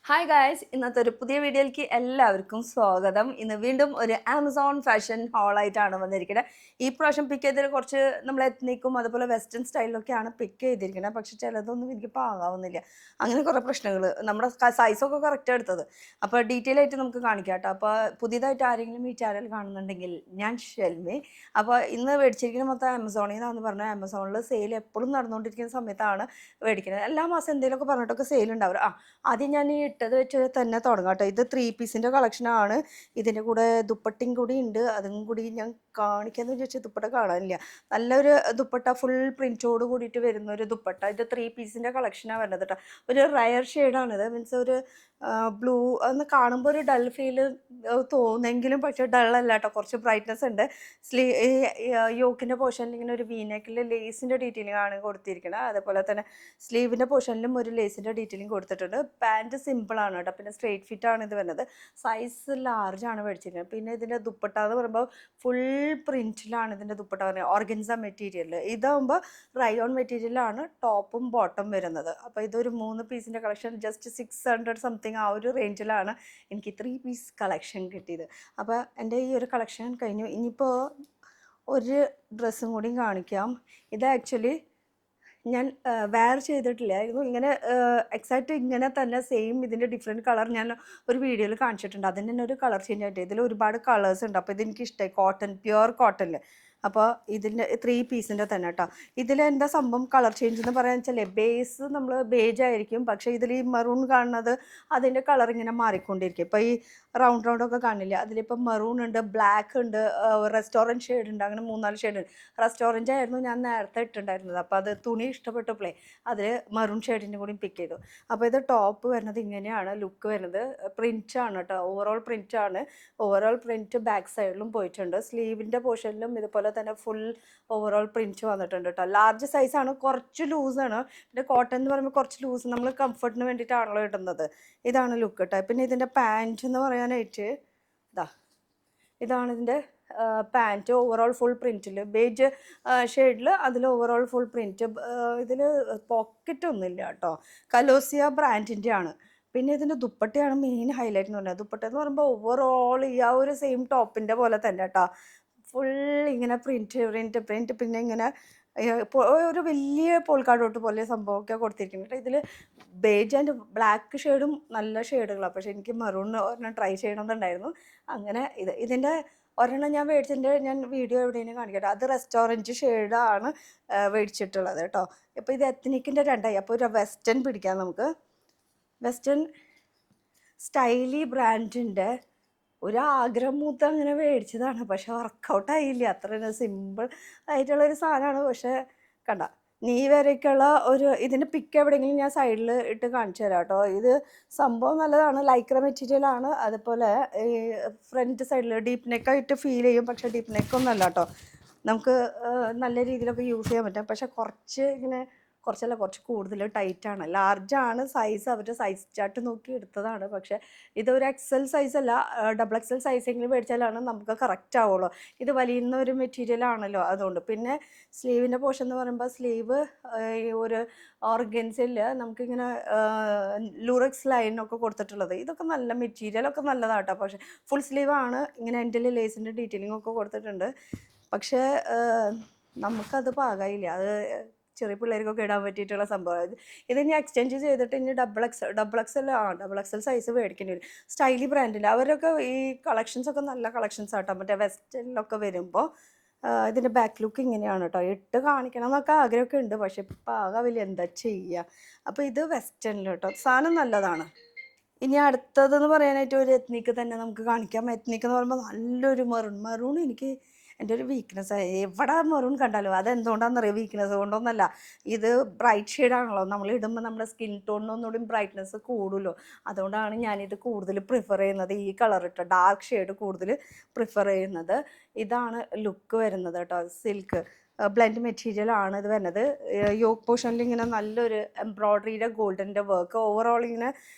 Hi guys, ഇന്നത്തെ ഒരു പുതിയ വീഡിയോയിലേക്ക് എല്ലാവർക്കും സ്വാഗതം. ഇന്ന് വീണ്ടും ഒരു ആമസോൺ ഫാഷൻ ഹോളായിട്ടാണ് വന്നിരിക്കുന്നത്. ഈ പ്രാവശ്യം പിക്ക് ചെയ്തതിൽ കുറച്ച് നമ്മൾ എത്നിക്കും അതുപോലെ വെസ്റ്റേൺ സ്റ്റൈലിലൊക്കെയാണ് പിക്ക് ചെയ്തിരിക്കുന്നത്. പക്ഷെ ചിലതൊന്നും എനിക്ക് പാകാവുന്നില്ല. അങ്ങനെ കുറേ പ്രശ്നങ്ങൾ. നമ്മുടെ സൈസൊക്കെ കറക്റ്റ് എടുത്തത്. അപ്പോൾ ഡീറ്റെയിൽ ആയിട്ട് നമുക്ക് കാണിക്കാം കേട്ടോ. അപ്പോൾ പുതിയതായിട്ട് ആരെങ്കിലും ഈ ചാനൽ കാണുന്നുണ്ടെങ്കിൽ ഞാൻ ഷെൽമി. അപ്പോൾ ഇന്ന് മേടിച്ചിരിക്കുന്ന മൊത്തം ആമസോണിൽ നിന്നാണെന്ന് പറഞ്ഞാൽ ആമസോണിൽ സെയിൽ എപ്പോഴും നടന്നുകൊണ്ടിരിക്കുന്ന സമയത്താണ് മേടിക്കുന്നത്. എല്ലാ മാസം എന്തെങ്കിലുമൊക്കെ പറഞ്ഞിട്ടൊക്കെ സെയിൽ ഉണ്ടാവും. ആദ്യം ഞാൻ ഈ ഇട്ടത് വെച്ച് തന്നെ തുടങ്ങാം കേട്ടോ. ഇത് 3 പീസിൻ്റെ കളക്ഷനാണ്. ഇതിൻ്റെ കൂടെ ദുപ്പട്ടയും കൂടി ഉണ്ട്. അതും കൂടി ഞാൻ കാണിക്കാമെന്ന് വിചാരിച്ചാൽ ദുപ്പട്ട കാണാനില്ല. നല്ലൊരു ദുപ്പട്ട ഫുൾ പ്രിൻറ്റോട് കൂടിയിട്ട് വരുന്ന ഒരു ദുപ്പട്ട. ഇത് 3 പീസിൻ്റെ കളക്ഷനാണ് വരുന്നത് കേട്ടോ. ഒരു റയർ ഷെയ്ഡാണിത്. മീൻസ് ഒരു ബ്ലൂ ഒന്ന് കാണുമ്പോൾ ഒരു ഡൾ ഫീൽ തോന്നെങ്കിലും പക്ഷേ ഡള്ളല്ല കേട്ടോ. കുറച്ച് ബ്രൈറ്റ്നസ് ഉണ്ട്. യോക്കിൻ്റെ പോർഷനിൽ ഇങ്ങനെ ഒരു വീനെക്കിൽ ലേസിൻ്റെ ഡീറ്റെയിലിംഗ് ആണ് കൊടുത്തിരിക്കുന്നത്. അതേപോലെ തന്നെ സ്ലീവിൻ്റെ പോർഷനിലും ഒരു ലേസിൻ്റെ ഡീറ്റെയിലിംഗ് കൊടുത്തിട്ടുണ്ട്. പാൻറ്റ് സിമ്പിളാണ് കേട്ടോ. പിന്നെ സ്ട്രെയിറ്റ് ഫിറ്റാണ് ഇത് വരുന്നത്. സൈസ് ലാർജാണ് മേടിച്ചിരിക്കുന്നത്. പിന്നെ ഇതിൻ്റെ ദുപ്പട്ട എന്ന് പറയുമ്പോൾ ഫുൾ പ്രിൻറ്റിലാണ് ഇതിൻ്റെ ദുപ്പട്ട പറയുന്നത്. Organza material. ഇതാകുമ്പോൾ റയോൺ മെറ്റീരിയലാണ് ടോപ്പും ബോട്ടം വരുന്നത്. അപ്പോൾ ഇതൊരു 3 പീസിൻ്റെ കളക്ഷൻ ജസ്റ്റ് 600 സംതിങ് ആ ഒരു റേഞ്ചിലാണ് എനിക്ക് 3 പീസ് കളക്ഷൻ കിട്ടിയത്. അപ്പോൾ എൻ്റെ ഈ ഒരു കളക്ഷൻ കഴിഞ്ഞു. ഇനിയിപ്പോൾ ഒരു ഡ്രസ്സും കൂടി കാണിക്കാം. ഇത് ആക്ച്വലി ഞാൻ വെയർ ചെയ്തിട്ടില്ലായിരുന്നു. ഇങ്ങനെ എക്സാക്റ്റ് ഇങ്ങനെ തന്നെ സെയിം ഇതിൻ്റെ ഡിഫറെൻറ്റ് കളർ ഞാൻ ഒരു വീഡിയോയിൽ കാണിച്ചിട്ടുണ്ട്. അതിന് തന്നെ ഒരു കളർ ചേഞ്ച് ആയിട്ട് ഇതിൽ ഒരുപാട് കളേഴ്സ് ഉണ്ട്. അപ്പോൾ ഇതെനിക്ക് ഇഷ്ടമായി. കോട്ടൺ, പ്യുവർ കോട്ടണിൽ. അപ്പോൾ ഇതിൻ്റെ 3 പീസിൻ്റെ തന്നെ കേട്ടോ. ഇതിലെന്താ സംഭവം കളർ ചേഞ്ച് എന്ന് പറയാൻ വെച്ചാൽ ബേസ് നമ്മൾ ബേജ് ആയിരിക്കും. പക്ഷേ ഇതിൽ ഈ മെറൂൺ കാണുന്നത് അതിൻ്റെ കളർ ഇങ്ങനെ മാറിക്കൊണ്ടിരിക്കും. ഇപ്പോൾ ഈ റൗണ്ടൊക്കെ കാണില്ല. അതിലിപ്പോൾ മെറൂൺ ഉണ്ട്, ബ്ലാക്ക് ഉണ്ട്, റെസ്റ്റോറൻറ്റ് ഷെയ്ഡ് ഉണ്ട്. അങ്ങനെ 3-4 ഷെയ്ഡ് ഉണ്ട്. റെസ്റ്റോറൻറ്റ് ആയിരുന്നു ഞാൻ നേരത്തെ ഇട്ടുണ്ടായിരുന്നത്. അപ്പോൾ അത് തുണി ഇഷ്ടപ്പെട്ടപ്പോഴേ അതിൽ മെറൂൺ ഷെയ്ഡിൻ്റെ കൂടി പിക്ക് ചെയ്തു. അപ്പോൾ ഇത് ടോപ്പ് വരുന്നത് ഇങ്ങനെയാണ് ലുക്ക് വരുന്നത്. പ്രിൻ്റാണ് കേട്ടോ. ഓവറോൾ പ്രിൻ്റാണ്. ഓവറോൾ പ്രിൻറ്റ് ബാക്ക് സൈഡിലും പോയിട്ടുണ്ട്. സ്ലീവിൻ്റെ പോർഷനിലും ഇതുപോലെ തന്നെ ഫുൾ ഓവറോൾ പ്രിൻറ്റ് വന്നിട്ടുണ്ട് കേട്ടോ. ലാർജ് സൈസാണ്. കുറച്ച് ലൂസാണ്. പിന്നെ കോട്ടൺ എന്ന് പറയുമ്പോൾ കുറച്ച് ലൂസ് നമ്മൾ കംഫർട്ടിന് വേണ്ടിയിട്ടാണല്ലോ ഇടുന്നത്. ഇതാണ് ലുക്ക് കേട്ടോ. പിന്നെ ഇതിൻ്റെ പാൻറ്റ് എന്ന് പറയാനായിട്ട് ഇതാണ് ഇതിൻ്റെ പാൻറ്റ്. ഓവറോൾ ഫുൾ പ്രിൻറ്റിൽ ബേജ് ഷെയ്ഡിൽ അതിൽ ഓവറോൾ ഫുൾ പ്രിൻറ്റ്. ഇതിൽ പോക്കറ്റ് ഒന്നുമില്ല കേട്ടോ. കലോസിയ ബ്രാൻഡിൻ്റെ ആണ്. പിന്നെ ഇതിൻ്റെ ദുപ്പട്ടയാണ് മെയിൻ ഹൈലൈറ്റ് എന്ന് പറഞ്ഞാൽ. ദുപ്പട്ട എന്ന് പറയുമ്പോൾ ഓവറോൾ ഈ ആ ഒരു സെയിം ടോപ്പിൻ്റെ പോലെ തന്നെ കേട്ടോ. ഫുൾ ഇങ്ങനെ പ്രിൻറ്റ് പിന്നെ ഇങ്ങനെ ഒരു വലിയ പോൾക്കാഡോട്ട് പോലെ സംഭവമൊക്കെ കൊടുത്തിരിക്കുന്നുണ്ട്. ഇതിൽ ബേജ് ആൻഡ് ബ്ലാക്ക് ഷെയ്ഡും നല്ല ഷെയ്ഡുകളാണ്. പക്ഷേ എനിക്ക് മെറൂൺ ഒരെണ്ണം ട്രൈ ചെയ്യണമെന്നുണ്ടായിരുന്നു. അങ്ങനെ ഇതിൻ്റെ ഒരെണ്ണം ഞാൻ മേടിച്ചതിൻ്റെ ഞാൻ വീഡിയോ എവിടെയെങ്കിലും കാണിക്കട്ടെ. അത് റെസ്റ്റോറൻറ്റ് ഷെയ്ഡാണ് മേടിച്ചിട്ടുള്ളത് കേട്ടോ. ഇപ്പോൾ ഇത് എത്നിക്കിൻ്റെ 2ആയി. അപ്പോൾ ഒരു വെസ്റ്റേൺ പിടിക്കാം നമുക്ക്. വെസ്റ്റേൺ സ്റ്റൈലി ബ്രാൻഡിൻ്റെ ഒരു ആഗ്രഹം മൂത്ത് അങ്ങനെ മേടിച്ചതാണ്. പക്ഷെ വർക്കൗട്ടായില്ല. അത്ര സിമ്പിൾ ആയിട്ടുള്ളൊരു സാധനമാണ്. പക്ഷേ കണ്ട നീ വരയ്ക്കുള്ള ഒരു ഇതിൻ്റെ പിക്ക് എവിടെയെങ്കിലും ഞാൻ സൈഡിൽ ഇട്ട് കാണിച്ചു തരാം കേട്ടോ. ഇത് സംഭവം നല്ലതാണ്. ലൈക്ര മെറ്റീരിയലാണ്. അതുപോലെ ഈ ഫ്രണ്ട് സൈഡിൽ ഡീപ്പ് നെക്കായിട്ട് ഫീൽ ചെയ്യും. പക്ഷേ ഡീപ്പ് നെക്കൊന്നുമല്ല കേട്ടോ. നമുക്ക് നല്ല രീതിയിലൊക്കെ യൂസ് ചെയ്യാൻ പറ്റും. പക്ഷേ കുറച്ച് കൂടുതൽ ടൈറ്റാണ്. ലാർജാണ് സൈസ്. അവരുടെ സൈസ് ചാർട്ട് നോക്കി എടുത്തതാണ്. പക്ഷേ ഇതൊരു എക്സൽ സൈസല്ല, ഡബിൾ എക്സൽ സൈസെങ്കിലും മേടിച്ചാലാണ് നമുക്ക് കറക്റ്റ് ആവുള്ളൂ. ഇത് വലിയുന്ന ഒരു മെറ്റീരിയലാണല്ലോ, അതുകൊണ്ട്. പിന്നെ സ്ലീവിൻ്റെ പോർഷൻ എന്ന് പറയുമ്പോൾ സ്ലീവ് ഒരു ഓർഗൻസിൽ നമുക്കിങ്ങനെ ലൂറക്സ് ലൈനൊക്കെ കൊടുത്തിട്ടുള്ളത്. ഇതൊക്കെ നല്ല മെറ്റീരിയലൊക്കെ നല്ലതാട്ടോ. പക്ഷേ ഫുൾ സ്ലീവാണ്. ഇങ്ങനെ എൻ്റെ ലേസിൻ്റെ ഡീറ്റെയിലിംഗ് ഒക്കെ കൊടുത്തിട്ടുണ്ട്. പക്ഷേ നമുക്കത് പാകമായില്ല. അത് ചെറിയ പിള്ളേർക്കൊക്കെ ഇടാൻ പറ്റിയിട്ടുള്ള സംഭവം. ഇത് ഇനി എക്സ്ചേഞ്ച് ചെയ്തിട്ട് ഇനി ഡബിൾ എക്സൽ സൈസ് മേടിക്കേണ്ടി വരും. സ്റ്റൈലി ബ്രാൻഡിൽ അവരൊക്കെ ഈ കളക്ഷൻസൊക്കെ നല്ല കളക്ഷൻസ് ആട്ടോ. മറ്റേ വെസ്റ്റേണിലൊക്കെ വരുമ്പോൾ ഇതിൻ്റെ ബാക്ക് ലുക്ക് ഇങ്ങനെയാണ് കേട്ടോ. ഇട്ട് കാണിക്കണം എന്നൊക്കെ ആഗ്രഹമൊക്കെ ഉണ്ട്. പക്ഷെ ഇപ്പം ആകാവില്ല, എന്താ ചെയ്യുക. അപ്പോൾ ഇത് വെസ്റ്റേണിൽ കേട്ടോ. സാധനം നല്ലതാണ്. ഇനി അടുത്തതെന്ന് പറയാനായിട്ട് ഒരു എത്നിക്ക് തന്നെ നമുക്ക് കാണിക്കാം. എത്നിക്ക് എന്ന് പറയുമ്പോൾ നല്ലൊരു മെറൂൺ എനിക്ക് എൻ്റെ ഒരു വീക്ക്നെസ്. എവിടെ മെറൂൺ കണ്ടാലും അതെന്തുകൊണ്ടാണെന്നറിയാം. വീക്ക്നെസ് കൊണ്ടൊന്നല്ല. ഇത് ബ്രൈറ്റ് ഷെയ്ഡാണല്ലോ. നമ്മൾ ഇടുമ്പോൾ നമ്മുടെ സ്കിൻ ടോണിനൊന്നുകൂടി ബ്രൈറ്റ്നെസ് കൂടുമല്ലോ. അതുകൊണ്ടാണ് ഞാനിത് കൂടുതൽ പ്രിഫർ ചെയ്യുന്നത്. ഈ കളർ ഇട്ട ഡാർക്ക് ഷെയ്ഡ് കൂടുതൽ പ്രിഫർ ചെയ്യുന്നത്. ഇതാണ് ലുക്ക് വരുന്നത് കേട്ടോ. സിൽക്ക് ബ്ലെൻഡ് മെറ്റീരിയൽ ആണ് ഇത് വരുന്നത്. യോക്ക് പോർഷനിൽ ഇങ്ങനെ നല്ലൊരു എംബ്രോയ്ഡറിയുടെ ഗോൾഡൻ്റെ വർക്ക്. ഓവറോൾ ഇങ്ങനെ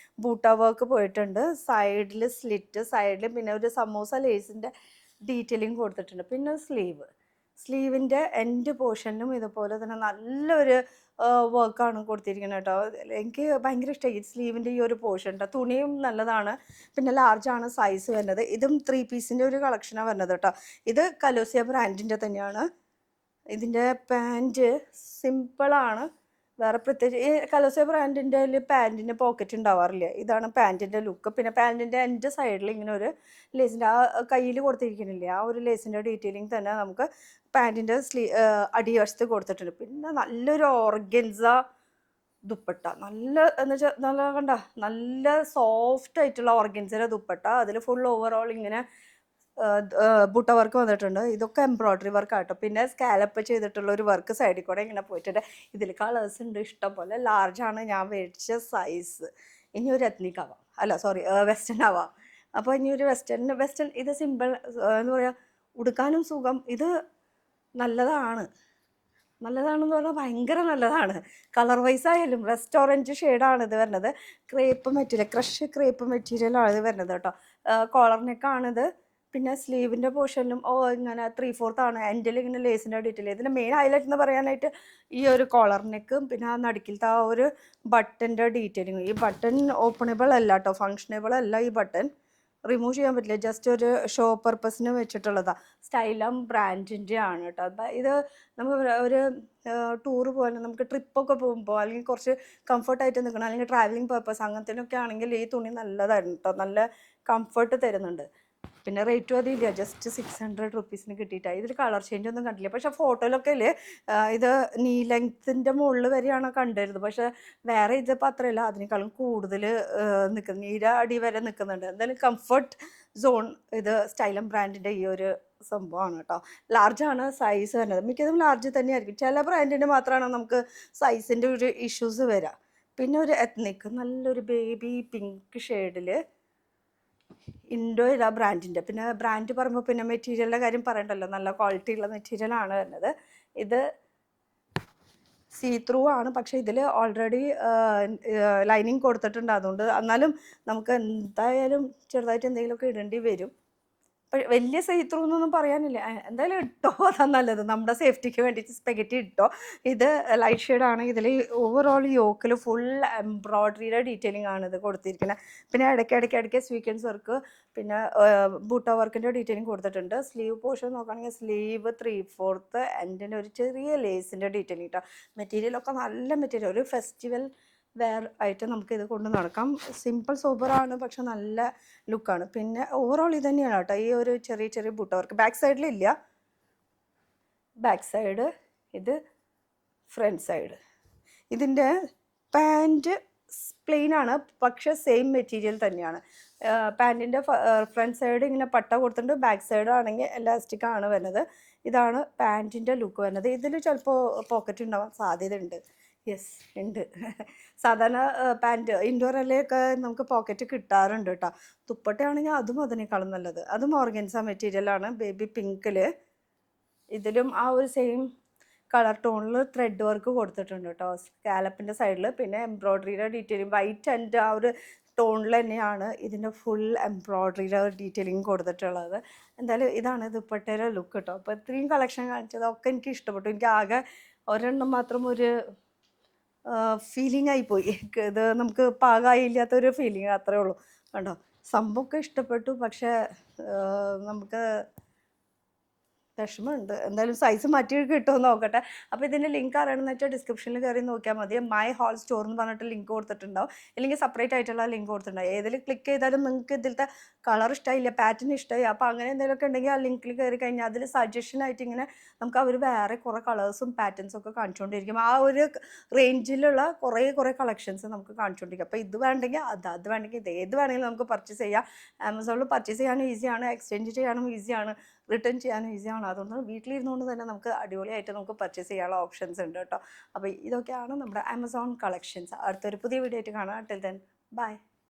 ബൂട്ട വർക്ക് പോയിട്ടുണ്ട്. സൈഡിൽ സ്ലിറ്റ്, സൈഡിൽ പിന്നെ ഒരു സമോസ ലേസിൻ്റെ ഡീറ്റെയിലിംഗ് കൊടുത്തിട്ടുണ്ട്. പിന്നെ സ്ലീവിൻ്റെ എൻഡ് പോർഷനിലും ഇതുപോലെ തന്നെ നല്ലൊരു വർക്കാണ് കൊടുത്തിരിക്കുന്നത് കേട്ടോ. എനിക്ക് ഭയങ്കര ഇഷ്ടമായി സ്ലീവിൻ്റെ ഈ ഒരു പോർഷൻ കേട്ടോ. തുണിയും നല്ലതാണ്, പിന്നെ ലാർജാണ് സൈസ് വരുന്നത്. ഇതും 3 പീസിൻ്റെ ഒരു കളക്ഷനാണ് വരുന്നത് കേട്ടോ. ഇത് കലോസിയ ബ്രാൻഡിൻ്റെ തന്നെയാണ്. ഇതിൻ്റെ പാൻറ്റ് സിമ്പിളാണ്, വേറെ പ്രത്യേകിച്ച് ഈ കലോസിയ ബ്രാൻഡിൻ്റെ പാൻറ്റിന് പോക്കറ്റ് ഉണ്ടാവാറില്ല. ഇതാണ് പാൻറ്റിൻ്റെ ലുക്ക്. പിന്നെ പാൻറ്റിൻ്റെ എൻ്റെ സൈഡിൽ ഇങ്ങനെ ഒരു ലേസിൻ്റെ ആ കയ്യിൽ കൊടുത്തിരിക്കുന്നില്ലേ, ആ ഒരു ലേസിൻ്റെ ഡീറ്റെയിലിംഗ് തന്നെ നമുക്ക് പാൻറ്റിൻ്റെ അടിവശത്ത് കൊടുത്തിട്ടുണ്ട്. പിന്നെ നല്ലൊരു ഓർഗൻസ ദുപ്പട്ട, നല്ല എന്ന് വെച്ചാൽ നല്ല കണ്ട നല്ല സോഫ്റ്റ് ആയിട്ടുള്ള ഓർഗൻസിൻ്റെ ദുപ്പട്ട. അതിൽ ഫുൾ ഓവറോൾ ഇങ്ങനെ ബുട്ട വർക്ക് വന്നിട്ടുണ്ട്. ഇതൊക്കെ എംബ്രോയ്ഡറി വർക്കാട്ടോ. പിന്നെ സ്കാലപ്പ് ചെയ്തിട്ടുള്ള ഒരു വർക്ക് സൈഡിൽ കൂടെ ഇങ്ങനെ പോയിട്ടുണ്ട്. ഇതിൽ കളേഴ്സ് ഉണ്ട് ഇഷ്ടം പോലെ. ലാർജാണ് ഞാൻ മേടിച്ച സൈസ്. ഇനി ഒരു എത്നിക് ആവാം, അല്ല സോറി വെസ്റ്റേൺ ആവാം. അപ്പോൾ ഇനി ഒരു വെസ്റ്റേൺ ഇത് സിമ്പിൾ എന്താ പറയുക, ഉടുക്കാനും സുഖം. ഇത് നല്ലതാണെന്ന് പറഞ്ഞാൽ ഭയങ്കര നല്ലതാണ്. കളർ വൈസ് ആയാലും റെസ്റ്റോറൻറ്റ് ഷെയ്ഡാണ് ഇത് വരുന്നത്. ക്രേപ്പ് മെറ്റീരിയൽ, ക്രഷ് ക്രേപ്പ് മെറ്റീരിയലാണ് ഇത് വരുന്നത് കേട്ടോ. കോളർ നെക്കാണിത്. പിന്നെ സ്ലീവിൻ്റെ പോർഷനിലും ഇങ്ങനെ 3/4 ആണ്. എൻ്റെ ഇങ്ങനെ ലേസിൻ്റെ ഡീറ്റെയിൽ. ഇതിൻ്റെ മെയിൻ ഹൈലൈറ്റ് എന്ന് പറയാനായിട്ട് ഈ ഒരു കോളർ നെക്കും പിന്നെ ആ നടുക്കിലത്തെ ആ ഒരു ബട്ടൻ്റെ ഡീറ്റെയിലിങ്. ഈ ബട്ടൺ ഓപ്പണബിൾ അല്ല കേട്ടോ, ഫങ്ഷനബിൾ അല്ല. ഈ ബട്ടൺ റിമൂവ് ചെയ്യാൻ പറ്റില്ല, ജസ്റ്റ് ഒരു ഷോ പർപ്പസിന് വെച്ചിട്ടുള്ളതാണ്. സ്റ്റൈലം ബ്രാൻഡിൻ്റെ ആണ് കേട്ടോ. ഇത് നമുക്ക് ഒരു ടൂറ് പോലെ നമുക്ക് ട്രിപ്പൊക്കെ പോകുമ്പോൾ അല്ലെങ്കിൽ കുറച്ച് കംഫർട്ടായിട്ട് നിൽക്കണം, അല്ലെങ്കിൽ ട്രാവലിംഗ് പർപ്പസ് അങ്ങനത്തേനൊക്കെ ആണെങ്കിൽ ഈ തുണി നല്ലതായിരുന്നു കേട്ടോ. നല്ല കംഫർട്ട് തരുന്നുണ്ട്. പിന്നെ റേറ്റും അതില്ല, ജസ്റ്റ് 600 റുപ്പീസിന് കിട്ടിയിട്ടാണ്. ഇതിൽ കളർ ചേഞ്ച് ഒന്നും കണ്ടില്ല. പക്ഷേ ഫോട്ടോയിലൊക്കെ ഇത് നീ ലെങ്ത്തിൻ്റെ മുകളിൽ വരെയാണ് കണ്ടിരുന്നത്. പക്ഷേ വേറെ ഇതിപ്പോൾ അത്രയല്ല, അതിനേക്കാളും കൂടുതൽ നിൽക്കുന്നു, നീര അടി വരെ നിൽക്കുന്നുണ്ട്. എന്തായാലും കംഫർട്ട് സോൺ ഇത് സ്റ്റൈലം ബ്രാൻഡിൻ്റെ ഈ ഒരു സംഭവമാണ് കേട്ടോ. ലാർജാണ് സൈസ് വരുന്നത്. മിക്കതും ലാർജ് തന്നെയായിരിക്കും. ചില ബ്രാൻഡിൻ്റെ മാത്രമാണ് നമുക്ക് സൈസിൻ്റെ ഒരു ഇഷ്യൂസ് വരിക. പിന്നെ ഒരു എത്നിക് നല്ലൊരു ബേബി പിങ്ക് ഷെയ്ഡിൽ ഇൻഡോ ഇതാ ബ്രാൻഡിൻ്റെ. പിന്നെ ബ്രാൻഡ് പറയുമ്പോൾ പിന്നെ മെറ്റീരിയലിൻ്റെ കാര്യം പറയണ്ടല്ലോ, നല്ല ക്വാളിറ്റി ഉള്ള മെറ്റീരിയലാണ് വരുന്നത്. ഇത് സീ ത്രൂ ആണ്, പക്ഷേ ഇതിൽ ഓൾറെഡി ലൈനിങ് കൊടുത്തിട്ടുണ്ട്. അതുകൊണ്ട് എന്നാലും നമുക്ക് എന്തായാലും ചെറുതായിട്ട് എന്തെങ്കിലുമൊക്കെ ഇടേണ്ടി വരും. വലിയ സീത്രൂ എന്നൊന്നും പറയാനില്ല. എന്തായാലും ഇട്ടോ, അതാണ് നല്ലത്. നമ്മുടെ സേഫ്റ്റിക്ക് വേണ്ടിയിട്ട് സ്പെഗറ്റി ഇട്ടോ. ഇത് ലൈറ്റ് ഷെയ്ഡാണ്. ഇതിൽ ഓവറോൾ യോക്കിൽ ഫുൾ എംബ്രോയ്ഡറിയുടെ ഡീറ്റെയിലിംഗ് ആണ് ഇത് കൊടുത്തിരിക്കുന്നത്. പിന്നെ ഇടയ്ക്ക് സ്വീക്വൻസ് വർക്ക്, പിന്നെ ബൂട്ട വർക്കിൻ്റെ ഡീറ്റെയിലിംഗ് കൊടുത്തിട്ടുണ്ട്. സ്ലീവ് പോർഷൻ നോക്കുകയാണെങ്കിൽ സ്ലീവ് 3/4 എൻഡിൻ്റെ ഒരു ചെറിയ ലേസിൻ്റെ ഡീറ്റെയിലിംഗ് കേട്ടോ. മെറ്റീരിയലൊക്കെ നല്ല മെറ്റീരിയൽ, ഒരു ഫെസ്റ്റിവൽ വെയർ ആയിട്ട് നമുക്ക് ഇത് കൊണ്ട് നടക്കാം. സിമ്പിൾ സൂപ്പറാണ്, പക്ഷെ നല്ല ലുക്കാണ്. പിന്നെ ഓവറോൾ ഇത് തന്നെയാണ് കേട്ടോ. ഈ ഒരു ചെറിയ ബൂട്ട വർക്ക് ബാക്ക് സൈഡിലില്ല. ബാക്ക് സൈഡ് ഇത്, ഫ്രണ്ട് സൈഡ്. ഇതിൻ്റെ പാൻറ്റ് പ്ലെയിൻ ആണ്, പക്ഷേ സെയിം മെറ്റീരിയൽ തന്നെയാണ്. പാൻറ്റിൻ്റെ ഫ്രണ്ട് സൈഡ് ഇങ്ങനെ പട്ട കൊടുത്തിട്ടുണ്ട്, ബാക്ക് സൈഡ് ആണെങ്കിൽ എലാസ്റ്റിക് ആണ് വരുന്നത്. ഇതാണ് പാൻറ്റിൻ്റെ ലുക്ക് വരുന്നത്. ഇതിൽ ചിലപ്പോൾ പോക്കറ്റ് ഉണ്ടാവാൻ സാധ്യതയുണ്ട്. യെസ് ഉണ്ട്. സാധാരണ പാൻറ്റ് ഇൻഡോറിലൊക്കെ നമുക്ക് പോക്കറ്റ് കിട്ടാറുണ്ട് കേട്ടോ. ദുപ്പട്ടയാണെങ്കിൽ അതും അതിനേക്കാളും നല്ലത്. അതും ഓർഗൻസ മെറ്റീരിയലാണ്, ബേബി പിങ്കിൽ. ഇതിലും ആ ഒരു സെയിം കളർ ടോണിൽ ത്രെഡ് വർക്ക് കൊടുത്തിട്ടുണ്ട് കേട്ടോ സ്കാലപ്പിൻ്റെ സൈഡിൽ. പിന്നെ എംബ്രോയ്ഡറിയുടെ ഡീറ്റെയിലിംഗ് വൈറ്റ് ആൻഡ് ആ ഒരു ടോണിൽ തന്നെയാണ് ഇതിൻ്റെ ഫുൾ എംബ്രോയ്ഡറിയുടെ ഡീറ്റെയിലിംഗ് കൊടുത്തിട്ടുള്ളത്. എന്തായാലും ഇതാണ് ദുപ്പട്ടയുടെ ലുക്ക് കേട്ടോ. അപ്പോൾ ഇത്രയും കളക്ഷൻ കാണിച്ചതൊക്കെ എനിക്ക് ഇഷ്ടപ്പെട്ടു. എനിക്ക് ആകെ ഒരെണ്ണം മാത്രം ഒരു ഫീലിംഗ് ആയിപ്പോയി. ഇത് നമുക്ക് പാകമായില്ലാത്തൊരു ഫീലിംഗ്, അത്രേ ഉള്ളൂ. കണ്ടോ, സംഭവമൊക്കെ ഇഷ്ടപ്പെട്ടു, പക്ഷേ നമുക്ക് വിഷമമുണ്ട്. എന്തായാലും സൈസ് മാറ്റി കിട്ടുമെന്ന് നോക്കട്ടെ. അപ്പോൾ ഇതിൻ്റെ ലിങ്ക് അറിയണമെന്ന് വെച്ചാൽ ഡിസ്ക്രിപ്ഷനിൽ കയറി നോക്കിയാൽ മതി. മൈ ഹോൾ സ്റ്റോർ എന്ന് പറഞ്ഞിട്ട് ലിങ്ക് കൊടുത്തിട്ടുണ്ടാവും, അല്ലെങ്കിൽ സെപ്പറേറ്റ് ആയിട്ടുള്ള ലിങ്ക് കൊടുത്തിട്ടുണ്ടാവും. ഏതിൽ ക്ലിക്ക് ചെയ്താലും നിങ്ങൾക്ക് ഇതിലത്തെ കളർ ഇഷ്ടമായില്ല, പാറ്റേൺ ഇഷ്ടമായി, അപ്പോൾ അങ്ങനെ എന്തെങ്കിലുമൊക്കെ ഉണ്ടെങ്കിൽ ആ ലിങ്കിൽ കയറി കഴിഞ്ഞാൽ അതിൽ സജഷനായിട്ട് ഇങ്ങനെ നമുക്ക് അവർ വേറെ കുറേ കളേഴ്സും പാറ്റേൺസും ഒക്കെ കാണിച്ചുകൊണ്ടിരിക്കും. ആ ഒരു റേഞ്ചിലുള്ള കുറേ കളക്ഷൻസ് നമുക്ക് കാണിച്ചുകൊണ്ടിരിക്കും. അപ്പോൾ ഇത് വേണ്ടെങ്കിൽ അത് വേണ്ടെങ്കിൽ ഇത്, ഏത് വേണമെങ്കിലും നമുക്ക് പർച്ചേസ് ചെയ്യാം. ആമസോണിൽ പർച്ചേസ് ചെയ്യാനും ഈസിയാണ്, എക്സ്ചേഞ്ച് ചെയ്യാനും ഈസിയാണ്, റിട്ടേൺ ചെയ്യാനും ഈസിയാണ്. അതുകൊണ്ട് വീട്ടിലിരുന്നുകൊണ്ട് തന്നെ നമുക്ക് അടിപൊളിയായിട്ട് നമുക്ക് പർച്ചേസ് ചെയ്യാനുള്ള ഓപ്ഷൻസ് ഉണ്ട് കേട്ടോ. അപ്പോൾ ഇതൊക്കെയാണ് നമ്മുടെ ആമസോൺ കളക്ഷൻസ്. അടുത്തൊരു പുതിയ വീഡിയോ ആയിട്ട് കാണാം. Till then bye.